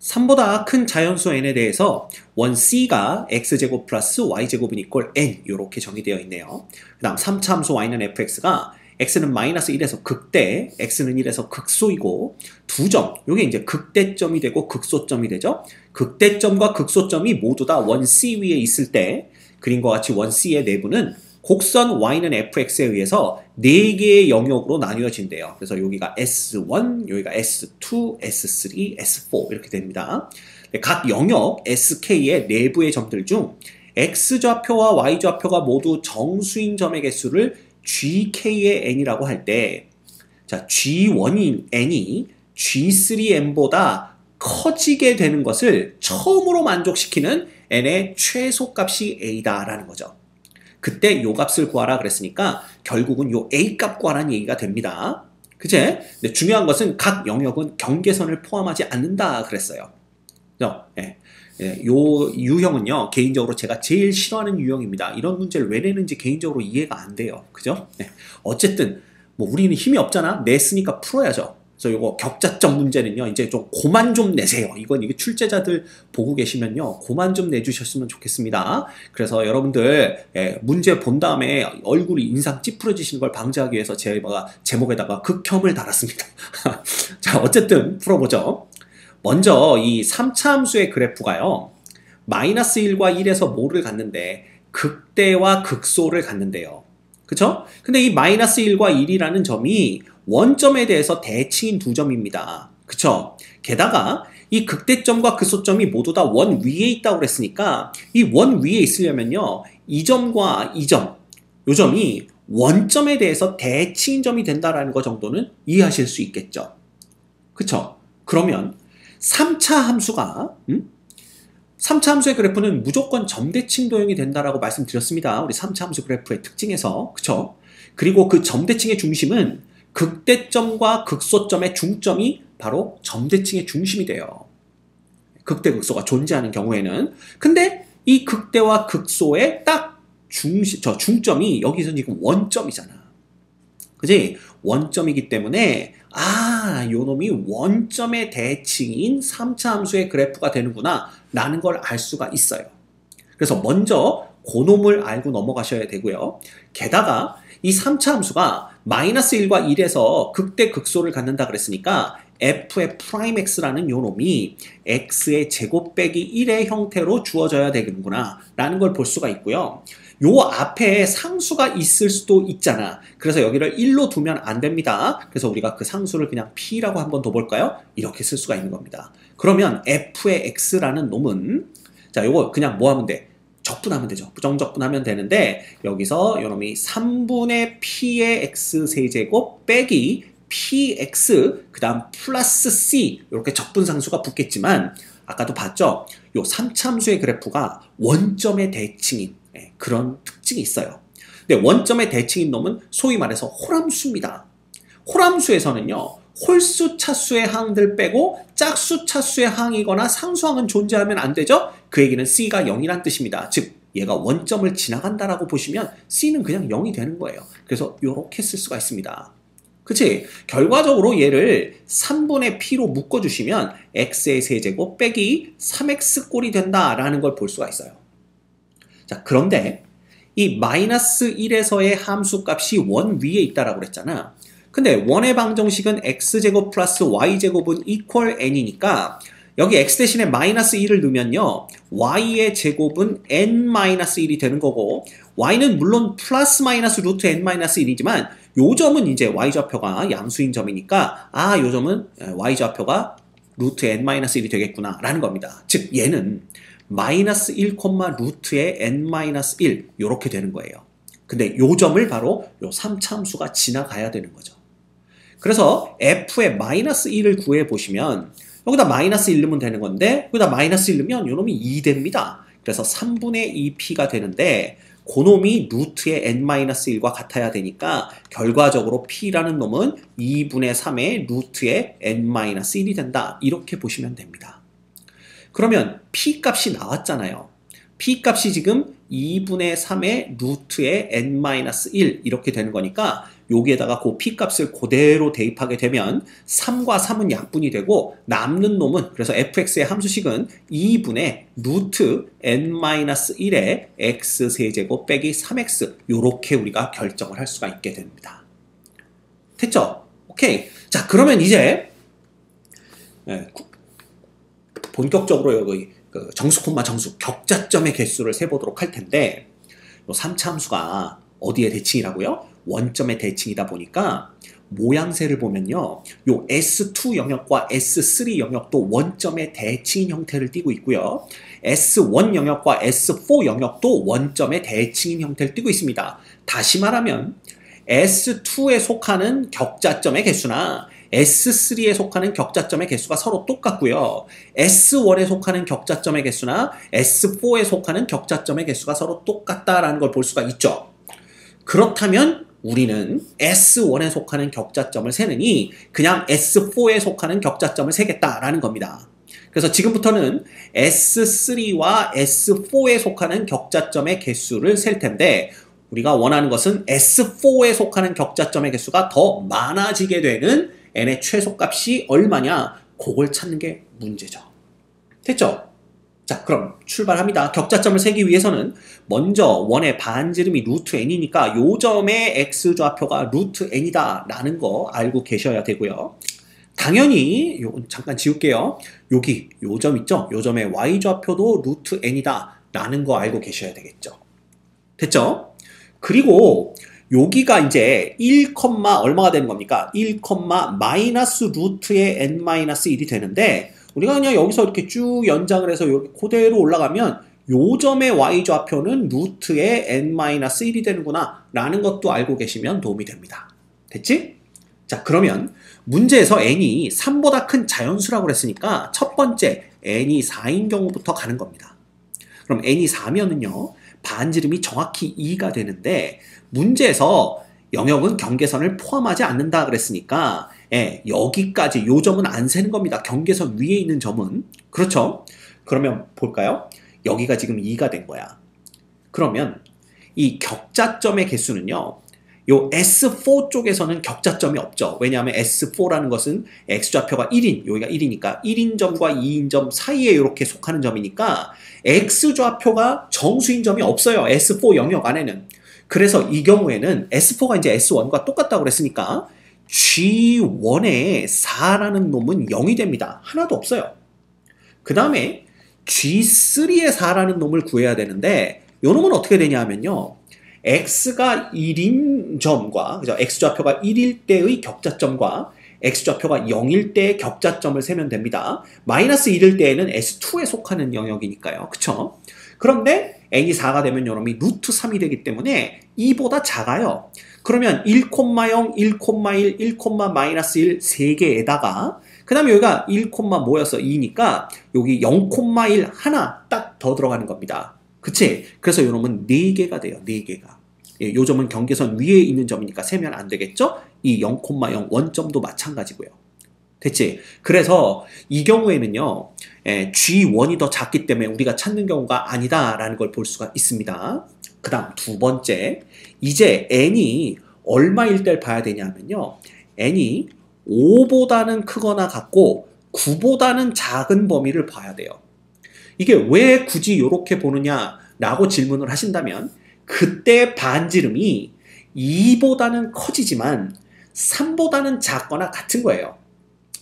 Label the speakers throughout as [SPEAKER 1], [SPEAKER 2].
[SPEAKER 1] 3보다 큰 자연수 n에 대해서 원 c가 x제곱 플러스 y제곱은 이퀄 n 이렇게 정의되어 있네요. 그 다음 3차 함수 y는 fx가 x는 마이너스 1에서 극대, x는 1에서 극소이고 두 점, 이게 이제 극대점이 되고 극소점이 되죠. 극대점과 극소점이 모두 다 원 c 위에 있을 때 그림과 같이 원 c의 내부는 곡선 y는 fx에 의해서 4개의 영역으로 나뉘어진대요. 그래서 여기가 S1, 여기가 S2, S3, S4 이렇게 됩니다. 각 영역 SK의 내부의 점들 중 X좌표와 Y좌표가 모두 정수인 점의 개수를 GK의 N이라고 할 때, 자, G1인 N이 G3N보다 커지게 되는 것을 처음으로 만족시키는 N의 최소값이 A다라는 거죠. 그때 요 값을 구하라 그랬으니까 결국은 요 A 값 구하라는 얘기가 됩니다. 그치? 근데 중요한 것은 각 영역은 경계선을 포함하지 않는다 그랬어요. 예. 예, 요 유형은요 개인적으로 제가 제일 싫어하는 유형입니다. 이런 문제를 왜 내는지 개인적으로 이해가 안 돼요. 그죠? 네. 어쨌든 뭐 우리는 힘이 없잖아. 냈으니까 풀어야죠. 그래서 요거 격자점 문제는요 이제 좀 고만 좀 내세요. 이건 이게 출제자들 보고 계시면요 고만 좀 내주셨으면 좋겠습니다. 그래서 여러분들 문제 본 다음에 얼굴이 인상 찌푸러지시는 걸 방지하기 위해서 제가 제목에다가 극혐을 달았습니다. 자, 어쨌든 풀어보죠. 먼저 이 3차 함수의 그래프가요 마이너스 1과 1에서 뭐를 갖는데 극대와 극소를 갖는데요. 그쵸? 근데 이 마이너스 1과 1이라는 점이 원점에 대해서 대칭인 두 점입니다. 그쵸? 게다가 이 극대점과 극소점이 모두 다 원 위에 있다고 그랬으니까 이 원 위에 있으려면요 이 점과 이 점, 요 점이 원점에 대해서 대칭인 점이 된다라는 거 정도는 이해하실 수 있겠죠. 그쵸? 그러면 3차 함수가 3차 함수의 그래프는 무조건 점대칭 도형이 된다라고 말씀드렸습니다. 우리 3차 함수 그래프의 특징에서. 그쵸? 그리고 그 점대칭의 중심은 극대점과 극소점의 중점이 바로 점대칭의 중심이 돼요. 극대 극소가 존재하는 경우에는. 근데 이 극대와 극소의 딱 중점이 여기서 지금 원점이잖아. 그지? 원점이기 때문에 요 놈이 원점의 대칭인 3차 함수의 그래프가 되는구나 라는 걸 알 수가 있어요. 그래서 먼저 그 놈을 알고 넘어가셔야 되고요. 게다가 이 3차 함수가 마이너스 1과 1에서 극대 극소를 갖는다 그랬으니까 f의 프라임 x라는 요 놈이 x의 제곱 빼기 1의 형태로 주어져야 되는구나 라는 걸 볼 수가 있고요. 요 앞에 상수가 있을 수도 있잖아. 그래서 여기를 1로 두면 안 됩니다. 그래서 우리가 그 상수를 그냥 p라고 한번 더 볼까요? 이렇게 쓸 수가 있는 겁니다. 그러면 f의 x라는 놈은 자, 요거 그냥 뭐 하면 돼? 적분하면 되죠. 부정적분하면 되는데 여기서 요 놈이 3분의 p의 x 세제곱 빼기 px 그 다음 플러스 c 이렇게 적분상수가 붙겠지만 아까도 봤죠? 요 3차 함수의 그래프가 원점의 대칭인 그런 특징이 있어요. 근데 원점의 대칭인 놈은 소위 말해서 홀함수입니다. 홀함수에서는요 홀수 차수의 항들 빼고 짝수 차수의 항이거나 상수항은 존재하면 안 되죠? 그 얘기는 c가 0이란 뜻입니다. 즉 얘가 원점을 지나간다라고 보시면 c는 그냥 0이 되는 거예요. 그래서 이렇게 쓸 수가 있습니다. 그치? 결과적으로 얘를 3분의 p로 묶어주시면 x의 세제곱 빼기 3x 꼴이 된다라는 걸 볼 수가 있어요. 자, 그런데 이 마이너스 1에서의 함수값이 원 위에 있다라고 그랬잖아. 근데 원의 방정식은 x제곱 플러스 y제곱은 이퀄 n이니까 여기 x 대신에 마이너스 1을 넣으면요 y의 제곱은 n-1이 되는 거고 y는 물론 플러스 마이너스 루트 n-1이지만 요 점은 이제 y좌표가 양수인 점이니까 요 점은 y좌표가 루트 n-1이 되겠구나 라는 겁니다. 즉 얘는 마이너스 1, 루트의 n-1 요렇게 되는 거예요. 근데 요 점을 바로 요 3차 함수가 지나가야 되는 거죠. 그래서 f의 마이너스 1을 구해보시면 여기다 마이너스 1 넣으면 되는 건데 여기다 마이너스 1 넣으면 요 놈이 2 됩니다. 그래서 3분의 2p가 되는데 그 놈이 루트의 n-1과 같아야 되니까 결과적으로 p라는 놈은 2분의 3의 루트의 n-1이 된다. 이렇게 보시면 됩니다. 그러면 p 값이 나왔잖아요. p 값이 지금 2분의 3의 루트의 n-1 이렇게 되는 거니까 여기에다가 그 P값을 그대로 대입하게 되면 3과 3은 약분이 되고 남는 놈은 그래서 fx의 함수식은 2분의 루트 n-1의 x세제곱 빼기 3x 요렇게 우리가 결정을 할 수가 있게 됩니다. 됐죠? 오케이. 자, 그러면 이제 본격적으로 여기 정수 콤마 정수 격자점의 개수를 세보도록 할 텐데 요 3차 함수가 어디의 대칭이라고요? 원점의 대칭이다 보니까 모양새를 보면요. 요 S2 영역과 S3 영역도 원점의 대칭인 형태를 띠고 있고요. S1 영역과 S4 영역도 원점의 대칭인 형태를 띠고 있습니다. 다시 말하면 S2에 속하는 격자점의 개수나 S3에 속하는 격자점의 개수가 서로 똑같고요. S1에 속하는 격자점의 개수나 S4에 속하는 격자점의 개수가 서로 똑같다라는 걸 볼 수가 있죠. 그렇다면 우리는 S1에 속하는 격자점을 세느니 그냥 S4에 속하는 격자점을 세겠다라는 겁니다. 그래서 지금부터는 S3와 S4에 속하는 격자점의 개수를 셀 텐데 우리가 원하는 것은 S4에 속하는 격자점의 개수가 더 많아지게 되는 n의 최소값이 얼마냐? 그걸 찾는 게 문제죠. 됐죠? 자, 그럼 출발합니다. 격자점을 세기 위해서는 먼저 원의 반지름이 루트 n이니까 요 점의 x좌표가 루트 n이다 라는 거 알고 계셔야 되고요. 당연히 요건 잠깐 지울게요. 여기 요 점 있죠? 요 점의 y좌표도 루트 n이다 라는 거 알고 계셔야 되겠죠. 됐죠? 그리고 여기가 이제 1, 얼마가 되는 겁니까? 1, 마이너스 루트의 n-1이 되는데 우리가 그냥 여기서 이렇게 쭉 연장을 해서 여기 그대로 올라가면 요 점의 y좌표는 루트의 n-1이 되는구나 라는 것도 알고 계시면 도움이 됩니다. 됐지? 자, 그러면 문제에서 n이 3보다 큰 자연수라고 그랬으니까 첫 번째 n이 4인 경우부터 가는 겁니다. 그럼 n이 4면은요 반지름이 정확히 2가 되는데 문제에서 영역은 경계선을 포함하지 않는다 그랬으니까 여기까지 요 점은 안 세는 겁니다. 경계선 위에 있는 점은. 그렇죠? 그러면 볼까요? 여기가 지금 2가 된 거야. 그러면 이 격자점의 개수는요. 요 S4 쪽에서는 격자점이 없죠. 왜냐하면 S4라는 것은 X좌표가 1인, 여기가 1이니까 1인 점과 2인 점 사이에 이렇게 속하는 점이니까 X좌표가 정수인 점이 없어요. S4 영역 안에는. 그래서 이 경우에는 S4가 이제 S1과 똑같다고 그랬으니까 G1에 4라는 놈은 0이 됩니다. 하나도 없어요. 그 다음에 G3에 4라는 놈을 구해야 되는데 요 놈은 어떻게 되냐 하면요. x가 1인 점과 그죠? x좌표가 1일 때의 격자점과 x좌표가 0일 때의 격자점을 세면 됩니다. 마이너스 1일 때에는 S2에 속하는 영역이니까요. 그쵸? 그런데 n이 4가 되면 요놈이 루트 3이 되기 때문에 2보다 작아요. 그러면 1, 1, 1, 1, 3개에다가 그 다음에 여기가 1, 뭐였어? 2니까 여기 0,1 하나 딱 더 들어가는 겁니다. 그치? 그래서 요 놈은 4개가 돼요. 4개가. 예, 요 점은 경계선 위에 있는 점이니까 세면 안 되겠죠? 이 0,0 원점도 마찬가지고요. 됐지? 그래서 이 경우에는요. G1이 더 작기 때문에 우리가 찾는 경우가 아니다라는 걸 볼 수가 있습니다. 그 다음 두 번째. 이제 n이 얼마일 때를 봐야 되냐면요. n이 5보다는 크거나 같고 9보다는 작은 범위를 봐야 돼요. 이게 왜 굳이 이렇게 보느냐라고 질문을 하신다면 그때 반지름이 2보다는 커지지만 3보다는 작거나 같은 거예요.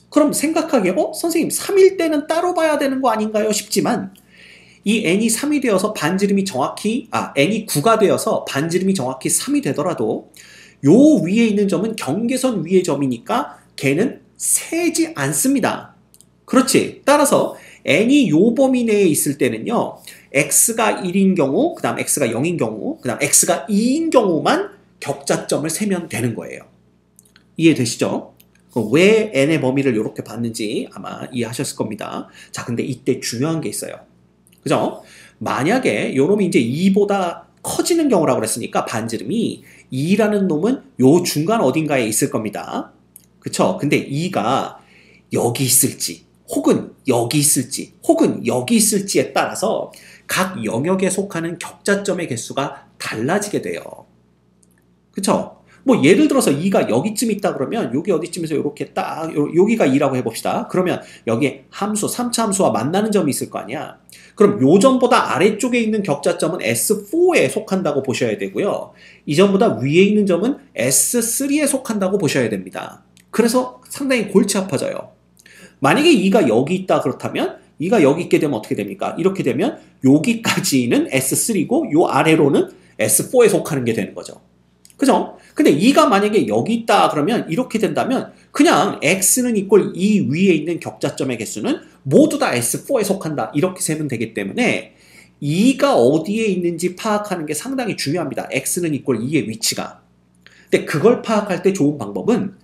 [SPEAKER 1] 그럼 생각하기에 선생님 3일 때는 따로 봐야 되는 거 아닌가요? 싶지만 이 n이 3이 되어서 반지름이 정확히 n이 9가 되어서 반지름이 정확히 3이 되더라도 요 위에 있는 점은 경계선 위의 점이니까 걔는 세지 않습니다. 그렇지? 따라서 n이 요 범위 내에 있을 때는요. x가 1인 경우, 그 다음 x가 0인 경우, 그 다음 x가 2인 경우만 격자점을 세면 되는 거예요. 이해되시죠? 왜 n의 범위를 이렇게 봤는지 아마 이해하셨을 겁니다. 자, 근데 이때 중요한 게 있어요. 그죠? 만약에 요 놈이 이제 2보다 커지는 경우라고 그랬으니까 반지름이 2라는 놈은 요 중간 어딘가에 있을 겁니다. 그쵸? 근데 2가 여기 있을지, 혹은 여기 있을지, 혹은 여기 있을지에 따라서 각 영역에 속하는 격자점의 개수가 달라지게 돼요. 그쵸? 뭐 예를 들어서 2가 여기쯤 있다 그러면 여기 어디쯤에서 이렇게 딱 여기가 2라고 해봅시다. 그러면 여기에 함수, 3차 함수와 만나는 점이 있을 거 아니야. 그럼 요 점보다 아래쪽에 있는 격자점은 S4에 속한다고 보셔야 되고요. 이 점보다 위에 있는 점은 S3에 속한다고 보셔야 됩니다. 그래서 상당히 골치 아파져요. 만약에 2가 여기 있다 그렇다면 2가 여기 있게 되면 어떻게 됩니까? 이렇게 되면 여기까지는 S3고 요 아래로는 S4에 속하는 게 되는 거죠. 그죠? 근데 2가 만약에 여기 있다 그러면 이렇게 된다면 그냥 x는 이꼴 이 위에 있는 격자점의 개수는 모두 다 S4에 속한다 이렇게 세면 되기 때문에 2가 어디에 있는지 파악하는 게 상당히 중요합니다. x는 이꼴 2의 위치가. 근데 그걸 파악할 때 좋은 방법은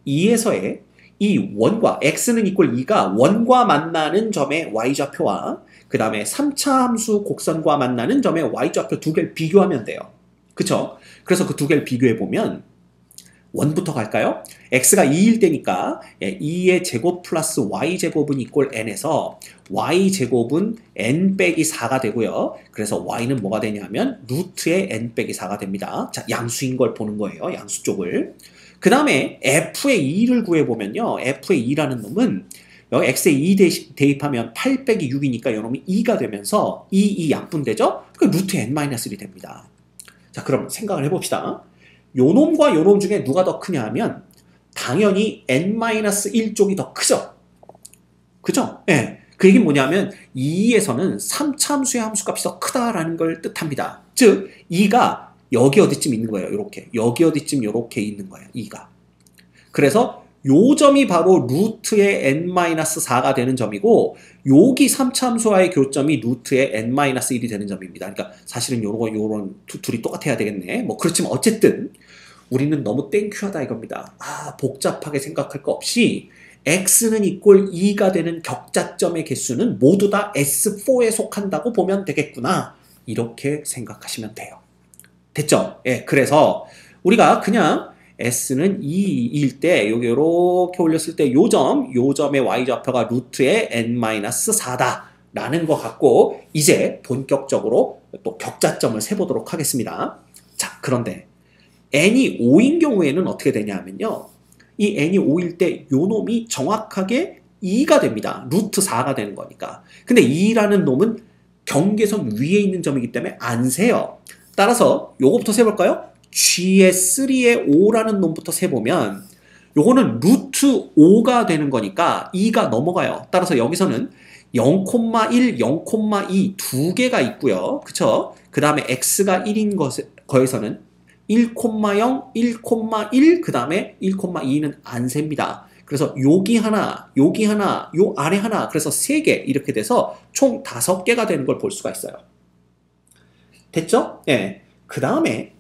[SPEAKER 1] 2에서의 이 원과 x는 이꼴 2가 원과 만나는 점의 y좌표와 그 다음에 3차 함수 곡선과 만나는 점의 y좌표 두 개를 비교하면 돼요. 그쵸? 그래서 그 두 개를 비교해 보면 원부터 갈까요? x가 2일 때니까 2의 제곱 플러스 y제곱은 이꼴 n에서 y제곱은 n 빼기 4가 되고요. 그래서 y는 뭐가 되냐면 루트의 n 빼기 4가 됩니다. 자, 양수인 걸 보는 거예요. 양수 쪽을. 그 다음에 f의 2를 구해보면요. f의 2라는 놈은 여기 x에 2 대입하면 8 빼기 6이니까 이놈이 2가 되면서 2 약분되죠? 그 루트 n-1이 됩니다. 자, 그럼 생각을 해봅시다. 요 놈과 요 놈 중에 누가 더 크냐 하면 당연히 n-1 쪽이 더 크죠? 그죠? 예. 네. 그 얘기는 뭐냐면 2에서는 3차 함수의 함수값이 더 크다라는 걸 뜻합니다. 즉 2가 여기 어디쯤 있는 거예요. 요렇게. 여기 어디쯤 요렇게 있는 거예요. 2가. 그래서 요 점이 바로 루트의 n-4가 되는 점이고 여기 3차 함수와의 교점이 루트의 n-1이 되는 점입니다. 그러니까 사실은 요런 둘이 똑같아야 되겠네. 뭐 그렇지만 어쨌든 우리는 너무 땡큐하다 이겁니다. 아, 복잡하게 생각할 거 없이 x는 이꼴 2가 되는 격자점의 개수는 모두 다 S4에 속한다고 보면 되겠구나. 이렇게 생각하시면 돼요. 됐죠? 예, 그래서 우리가 그냥 s는 2일 때 여기 이렇게 올렸을 때 요 점의 y좌표가 루트의 n-4다 라는 거 갖고 이제 본격적으로 또 격자점을 세보도록 하겠습니다. 자, 그런데 n이 5인 경우에는 어떻게 되냐 하면요. 이 n이 5일 때 요 놈이 정확하게 2가 됩니다. 루트 4가 되는 거니까. 근데 2라는 놈은 경계선 위에 있는 점이기 때문에 안 세요. 따라서 요거부터 세볼까요? G의 3의 5라는 놈부터 세보면 요거는 루트 5가 되는 거니까 2가 넘어가요. 따라서 여기서는 0,1, 0,2 두 개가 있고요. 그쵸? 그 다음에 x가 1인 거에서는 1,0, 1,1, 그 다음에 1,2는 안 셉니다. 그래서 여기 하나, 요 아래 하나, 그래서 3개 이렇게 돼서 총 5개가 되는 걸 볼 수가 있어요. 됐죠? 예. 그 다음에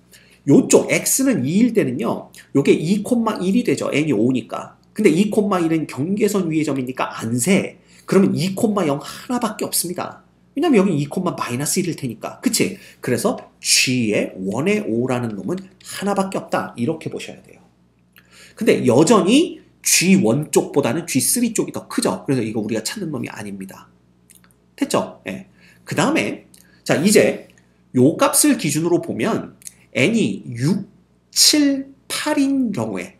[SPEAKER 1] 요쪽 x는 2일 때는요. 요게 2,1이 되죠. n이 5니까. 근데 2,1은 경계선 위의 점이니까 안 세. 그러면 2,0 하나밖에 없습니다. 왜냐면 여기 2,-1일 테니까. 그치? 그래서 g의 1의 5라는 놈은 하나밖에 없다. 이렇게 보셔야 돼요. 근데 여전히 G1 쪽보다는 G3 쪽이 더 크죠. 그래서 이거 우리가 찾는 놈이 아닙니다. 됐죠? 예. 그 다음에 자 이제 요 값을 기준으로 보면 n이 6, 7, 8인 경우에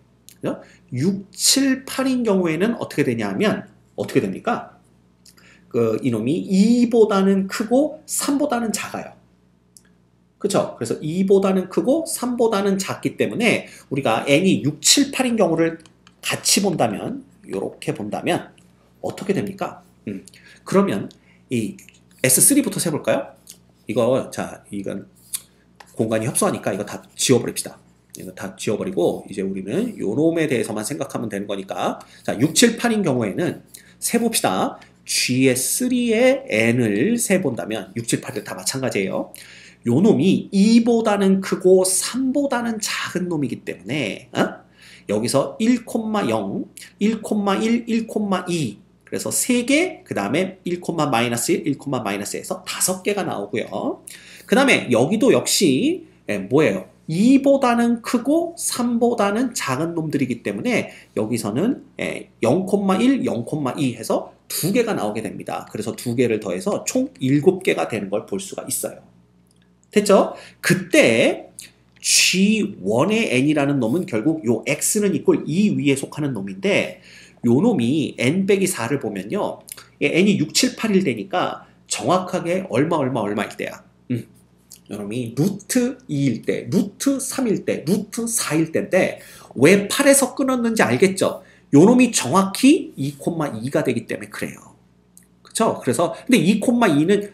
[SPEAKER 1] 6, 7, 8인 경우에는 어떻게 되냐 하면 어떻게 됩니까? 이놈이 2보다는 크고 3보다는 작아요. 그쵸? 그래서 2보다는 크고 3보다는 작기 때문에 우리가 n이 6, 7, 8인 경우를 같이 본다면 이렇게 본다면 어떻게 됩니까? 그러면 이 S3부터 세볼까요? 이건 공간이 협소하니까 이거 다 지워버립시다. 이거 다 지워버리고 이제 우리는 요 놈에 대해서만 생각하면 되는 거니까 자 6, 7, 8인 경우에는 세봅시다. G의 3의 n을 세본다면 6, 7, 8을 다 마찬가지예요. 요 놈이 2보다는 크고 3보다는 작은 놈이기 때문에 여기서 1,0, 1,1, 1,2 그래서 3개, 그 다음에 1, 1,-1,-에서 5개가 나오고요. 그 다음에 여기도 역시 뭐예요? 2보다는 크고 3보다는 작은 놈들이기 때문에 여기서는 0,1, 0,2 해서 2개가 나오게 됩니다. 그래서 2개를 더해서 총 7개가 되는 걸 볼 수가 있어요. 됐죠? 그때 G1의 n이라는 놈은 결국 요 x는 이꼴 2 위에 속하는 놈인데 요 놈이 n 빼기 4를 보면요. n이 6, 7, 8일 되니까 정확하게 얼마일 때야. 요 놈이 루트 2일 때, 루트 3일 때, 루트 4일 때인데 왜 8에서 끊었는지 알겠죠? 요 놈이 정확히 2,2가 되기 때문에 그래요. 그쵸? 그래서 근데 2,2는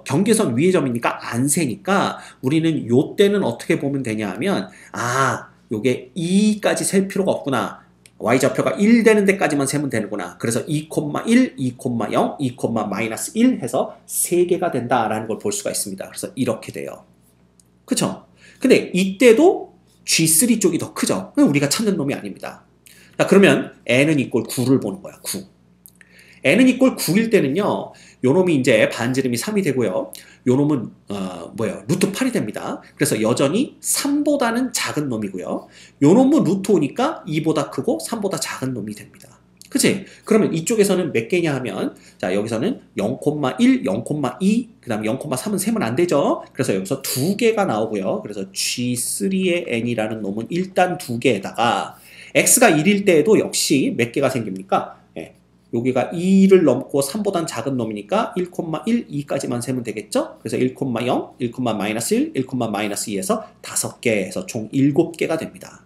[SPEAKER 1] 경계선 위의 점이니까 안 세니까 우리는 요 때는 어떻게 보면 되냐 하면 요게 2까지 셀 필요가 없구나. y좌표가 1 되는 데까지만 세면 되는구나. 그래서 2,1, 2,0, 2,-1 해서 3개가 된다라는 걸 볼 수가 있습니다. 그래서 이렇게 돼요. 그쵸? 근데 이때도 G3 쪽이 더 크죠? 우리가 찾는 놈이 아닙니다. 자, 그러면 n은 이꼴 9를 보는 거야. 9. n은 이꼴 9일 때는요. 요 놈이 이제 반지름이 3이 되고요. 요 놈은 루트 8이 됩니다. 그래서 여전히 3보다는 작은 놈이고요. 요 놈은 루트 5니까 2보다 크고 3보다 작은 놈이 됩니다. 그치? 그러면 이쪽에서는 몇 개냐 하면 자 여기서는 0,1, 0,2, 그 다음에 0,3은 세면 안 되죠. 그래서 여기서 2개가 나오고요. 그래서 G3의 n이라는 놈은 일단 2개에다가 x가 1일 때에도 역시 몇 개가 생깁니까? 여기가 2를 넘고 3보단 작은 놈이니까 1,1, 2까지만 세면 되겠죠? 그래서 1,0, 1,-1, 1,-2에서 5개 해서 총 7개가 됩니다.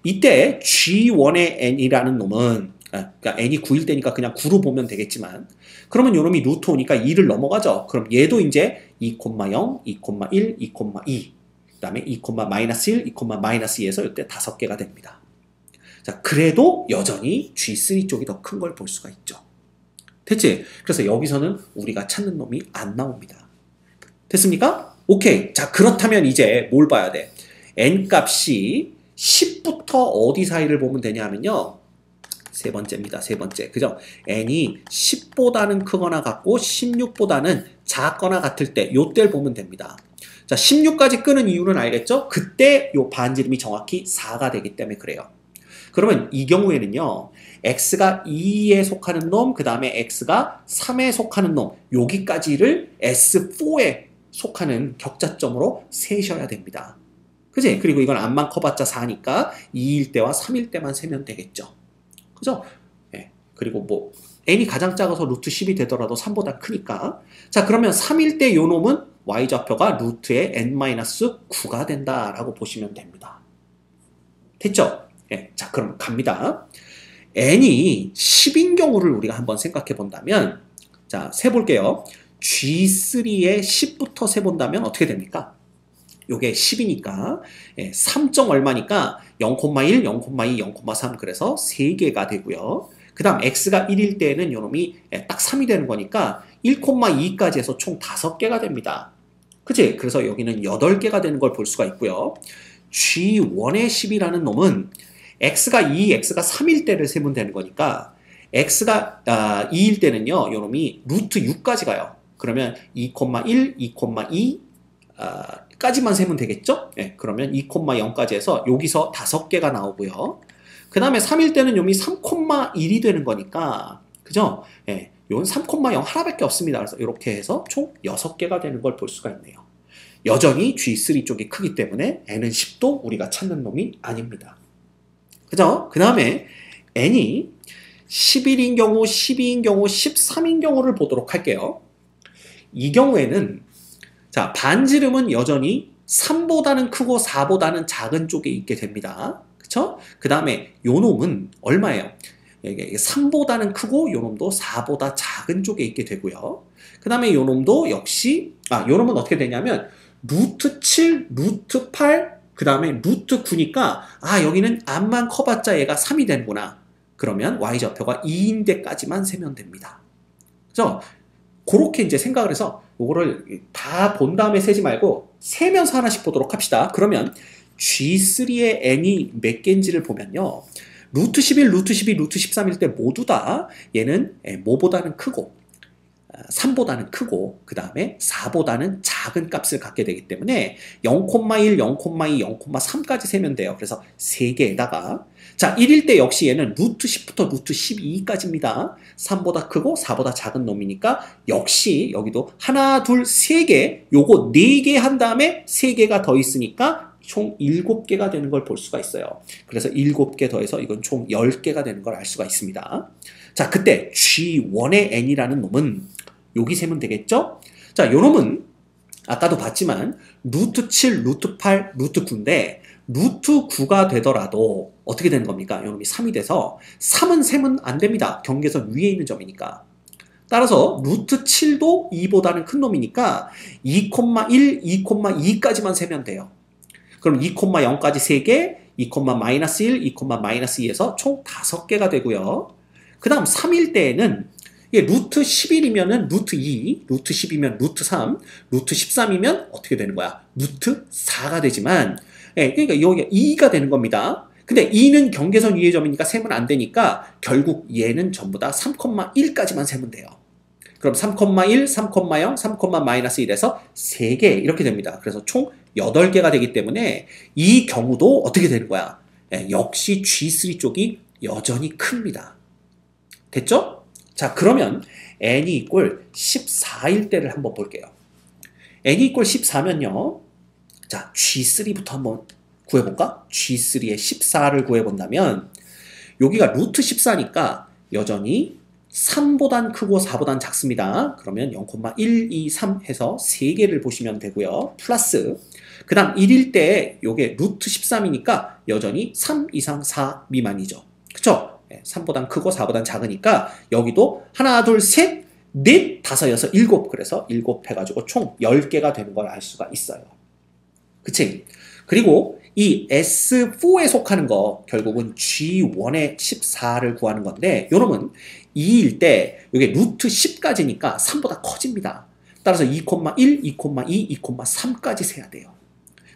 [SPEAKER 1] 이때 G1의 n이라는 놈은 그러니까 n이 9일 때니까 그냥 9로 보면 되겠지만 그러면 요 놈이 루트 5니까 2를 넘어가죠. 그럼 얘도 이제 2,0, 2,1, 2,2 그 다음에 2,-1, 2,-2에서 이때 5개가 됩니다. 자, 그래도 여전히 G3 쪽이 더 큰 걸 볼 수가 있죠. 됐지? 그래서 여기서는 우리가 찾는 놈이 안 나옵니다. 됐습니까? 오케이. 자, 그렇다면 이제 뭘 봐야 돼? n 값이 10부터 어디 사이를 보면 되냐 하면요. 세 번째입니다. 세 번째. 그죠? n이 10보다는 크거나 같고 16보다는 작거나 같을 때 요때를 보면 됩니다. 자, 16까지 끄는 이유는 알겠죠? 그때 요 반지름이 정확히 4가 되기 때문에 그래요. 그러면 이 경우에는요. x가 2에 속하는 놈, 그 다음에 x가 3에 속하는 놈, 여기까지를 S4에 속하는 격자점으로 세셔야 됩니다. 그지? 그리고 이건 앞만 커봤자 4니까 2일 때와 3일 때만 세면 되겠죠. 그죠? 네. 그리고 뭐 n이 가장 작아서 루트 10이 되더라도 3보다 크니까. 자, 그러면 3일 때 요 놈은 y좌표가 루트의 n-9가 된다라고 보시면 됩니다. 됐죠? 네. 자, 그럼 갑니다. n이 10인 경우를 우리가 한번 생각해 본다면 자, 세볼게요. G3의 10부터 세본다면 어떻게 됩니까? 요게 10이니까 3. 얼마니까 0,1, 0,2, 0,3 그래서 3개가 되고요. 그 다음 x가 1일 때는 요놈이 딱 3이 되는 거니까 1,2까지 해서 총 5개가 됩니다. 그치? 그래서 여기는 8개가 되는 걸 볼 수가 있고요. G1의 10이라는 놈은 x가 2, x가 3일 때를 세면 되는 거니까 x가 2일 때는요. 요놈이 루트 6까지 가요. 그러면 2,1, 2,2 까지만 세면 되겠죠? 예, 그러면 2,0까지 해서 여기서 5개가 나오고요. 그 다음에 3일 때는 요놈이 3,1이 되는 거니까 그죠? 예, 요건 3,0 하나밖에 없습니다. 그래서 이렇게 해서 총 6개가 되는 걸 볼 수가 있네요. 여전히 G3 쪽이 크기 때문에 n은 10도 우리가 찾는 놈이 아닙니다. 그죠? 그 다음에 n이 11인 경우, 12인 경우, 13인 경우를 보도록 할게요. 이 경우에는 자, 반지름은 여전히 3보다는 크고 4보다는 작은 쪽에 있게 됩니다. 그쵸? 그 다음에 요 놈은 얼마예요? 3보다는 크고 요 놈도 4보다 작은 쪽에 있게 되고요. 그 다음에 요 놈도 역시 요 놈은 어떻게 되냐면 루트 7, 루트 8, 그 다음에 루트 9니까 여기는 앞만 커봤자 얘가 3이 되는구나. 그러면 y좌표가 2인 데까지만 세면 됩니다. 그죠? 그렇게 이제 생각을 해서 요거를 다 본 다음에 세지 말고 세면서 하나씩 보도록 합시다. 그러면 G3의 n이 몇 개인지를 보면요. 루트 11, 루트 12, 루트 13일 때 모두 다 얘는 뭐보다는 크고 3보다는 크고 그 다음에 4보다는 작은 값을 갖게 되기 때문에 0,1, 0,2, 0,3까지 세면 돼요. 그래서 3개에다가 자 1일 때 역시 얘는 루트 10부터 루트 12까지입니다. 3보다 크고 4보다 작은 놈이니까 역시 여기도 하나, 둘, 3개 요거 4개 한 다음에 3개가 더 있으니까 총 7개가 되는 걸 볼 수가 있어요. 그래서 7개 더해서 이건 총 10개가 되는 걸 알 수가 있습니다. 자, 그때 G1의 n이라는 놈은 여기 세면 되겠죠? 자, 요 놈은 아까도 봤지만 루트 7, 루트 8, 루트 9인데 루트 9가 되더라도 어떻게 되는 겁니까? 요 놈이 3이 돼서 3은 세면 안 됩니다. 경계선 위에 있는 점이니까. 따라서 루트 7도 2보다는 큰 놈이니까 2,1, 2,2까지만 세면 돼요. 그럼 2,0까지 3개, 2,-1, 2,-2에서 총 5개가 되고요. 그 다음 3일 때에는 이게 루트 11이면은 루트 2, 루트 10이면 루트 3, 루트 13이면 어떻게 되는 거야? 루트 4가 되지만, 예, 그러니까 여기가 2가 되는 겁니다. 근데 2는 경계선 위의 점이니까 세면 안 되니까 결국 얘는 전부 다 3,1까지만 세면 돼요. 그럼 3,1, 3,0, 3,-1에서 3개 이렇게 됩니다. 그래서 총 8개가 되기 때문에 이 경우도 어떻게 되는 거야? 예, 역시 G3 쪽이 여전히 큽니다. 됐죠? 자, 그러면 n이 이꼴 14일 때를 한번 볼게요. n이 이꼴 14면요. 자, G3부터 한번 구해볼까? G3의 14를 구해본다면 여기가 루트 14니까 여전히 3보단 크고 4보단 작습니다. 그러면 0,1, 2, 3 해서 3개를 보시면 되고요. 플러스 그 다음 1일 때 요게 루트 13이니까 여전히 3 이상 4 미만이죠. 그쵸? 3보단 크고 4보단 작으니까 여기도 하나, 둘, 셋, 넷, 다섯, 여섯, 일곱. 그래서 7 해가지고 총 10개가 되는 걸 알 수가 있어요. 그치? 그리고 이 S4에 속하는 거 결국은 G1의 14를 구하는 건데 요놈은 2일 때 이게 루트 10까지니까 3보다 커집니다. 따라서 2,1, 2,2, 2,3까지 세야 돼요.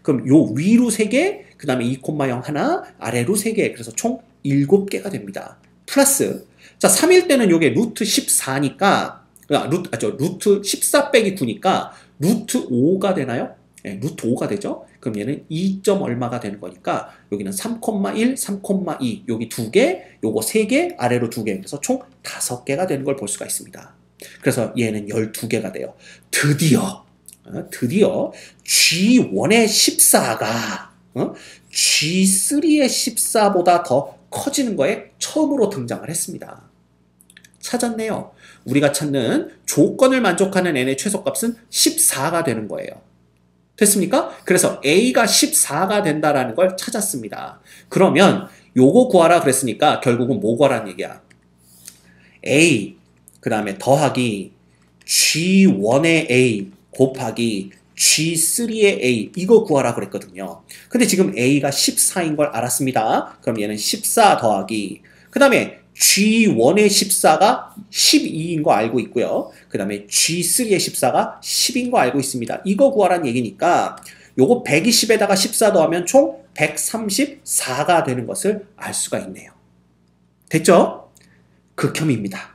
[SPEAKER 1] 그럼 요 위로 3개, 그 다음에 2,0 하나, 아래로 3개, 그래서 총 7개가 됩니다. 플러스 자 3일 때는 요게 루트 14니까 루트 14 빼기 9니까 루트 5가 되나요? 네, 루트 5가 되죠? 그럼 얘는 2. 얼마가 되는 거니까 여기는 3,1, 3,2 여기 2개, 요거 3개, 아래로 2개 그래서 총 5개가 되는 걸 볼 수가 있습니다. 그래서 얘는 12개가 돼요. 드디어 G1의 14가 G3의 14보다 더 커지는 거에 처음으로 등장을 했습니다. 찾았네요. 우리가 찾는 조건을 만족하는 n의 최소값은 14가 되는 거예요. 됐습니까? 그래서 A가 14가 된다라는 걸 찾았습니다. 그러면 요거 구하라 그랬으니까 결국은 뭐 구하라는 얘기야? A, 그 다음에 더하기 G1의 A 곱하기 G3의 A 이거 구하라 그랬거든요. 근데 지금 A가 14인 걸 알았습니다. 그럼 얘는 14 더하기 그 다음에 G1의 14가 12인 거 알고 있고요. 그 다음에 G3의 14가 10인 거 알고 있습니다. 이거 구하라는 얘기니까 요거 120에다가 14 더하면 총 134가 되는 것을 알 수가 있네요. 됐죠? 극혐입니다.